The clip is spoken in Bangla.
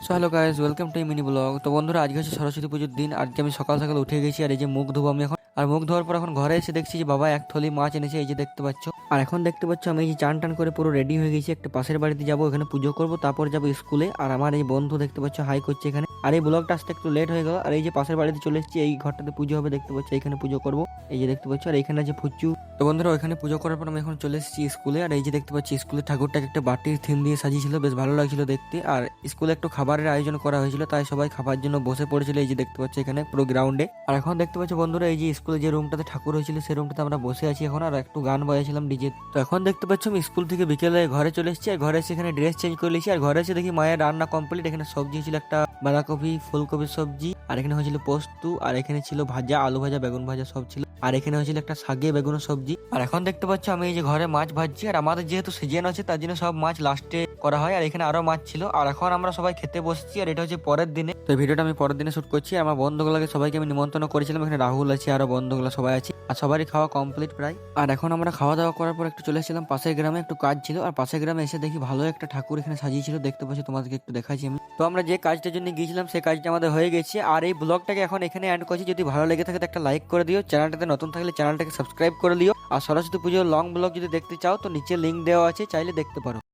So hello guys, welcome to mini blog. তো বন্ধুরা, আজকে হচ্ছে সরস্বতী পুজোর দিন। আজকে আমি সকাল সকাল উঠে গেছি, আর এই যে মুখ ধোবো আমি এখন। আর মুখ ধোয়ার পর এখন ঘরে এসে দেখছি যে বাবা এক থলি মাছ এনেছে, এই যে দেখতে পাচ্ছ। আর এখন দেখতে পাচ্ছ আমি এই যে চান টান করে পুরো রেডি হয়ে গেছি, একটা পাশের বাড়িতে যাবো, এখানে পুজো করবো, তারপর যাবো স্কুলে। আর আমার এই বন্ধু দেখতে পাচ্ছ হাই করছে এখানে। আর এই ব্লগটা আসতে একটু লেট হয়ে গেল। আর এই যে পাশের বাড়িতে চলে এসেছি, এই ঘরটাতে পুজো হবে দেখতে পাচ্ছ, এখানে পুজো করবো। এই যে দেখতে পাচ্ছ, আর এখানে আছে ফুচু। তো বন্ধুরা, ওইখানে পুজো করার পর আমি এখন চলে এসেছি স্কুলে। আর এই যে দেখতে পাচ্ছি স্কুলে ঠাকুরটাকে একটা বাটির থিম দিয়ে সাজিয়েছিল, বেশ ভালো লাগছিল দেখতে। আর স্কুলে একটু খাবারের আয়োজন করা হয়েছিল, তাই সবাই খাবার জন্য বসে পড়েছিল। এই যে দেখতে পাচ্ছি এখানে পুরো গ্রাউন্ডে। আর এখন দেখতে পাচ্ছি বন্ধুরা, এই যে স্কুলে যে রুমটাতে ঠাকুর হয়েছিল সেই রুমটাতে আমরা বসে আছি এখন, আর একটু গান বাজাইছিলাম ডিজে। তো এখন দেখতে পাচ্ছি আমি স্কুল থেকে বিকেলে ঘরে চলে এসেছি, আর ঘরে এসে এখানে ড্রেস চেঞ্জ করে নিয়েছি। আর ঘরে এসে দেখি মায়ের রান্না কমপ্লিট। এখানে সবজি ছিল, একটা বাঁধাকপি ফুলকপির সবজি, আর এখানে হয়েছিল পোস্তু, আর এখানে ছিল ভাজা, আলু ভাজা, বেগুন ভাজা সব ছিল। আর এখানে হয়েছিল একটা শাগে বেগুন সবজি। আর এখন দেখতে পাচ্ছ আমি এই যে ঘরে মাছ ভাজছি। আর আমাদের যেহেতু সিজন আছে, তার জন্য সব মাছ লাস্টে করা হয়। আর এখানে আরো মাছ ছিল। আর এখন আমরা সবাই খেতে বসছি, আর এটা হচ্ছে পরের দিনে। তো এই ভিডিওটা আমি পরের দিনে শুট করছি। আর আমার বন্ধুগুলোকে সবাইকে আমি নিমন্ত্রণ করেছিলাম, এখানে রাহুল আছে, আরো বন্ধুগুলো সবাই আছে। আর সবারই খাওয়া কমপ্লিট প্রায়। আর এখন আমরা খাওয়া দাওয়া করার পর একটু চলে এসেছিলাম পাশের গ্রামে, একটু কাজ ছিল। আর পাশের গ্রামে এসে দেখি ভালো একটা ঠাকুর এখানে সাজিয়েছিল দেখতে পাচ্ছি, তোমাদেরকে একটু দেখাচ্ছি আমি। তো আমরা যে কাজটার জন্য গিয়েছিলাম সেই কাজটা আমাদের হয়ে গেছে। আর এই ব্লগটাকে এখন এখানে এন্ড করছি। যদি ভালো লেগে থাকে তো একটা লাইক করে দিও, চ্যানেলটাতে নতুন থাকলে চ্যানেলটাকে সাবস্ক্রাইব করে দিও। আর সরস্বতী পুজোর লং ব্লগ যদি দেখতে চাও তো নিচে লিঙ্ক দেওয়া আছে, চাইলে দেখতে পারো।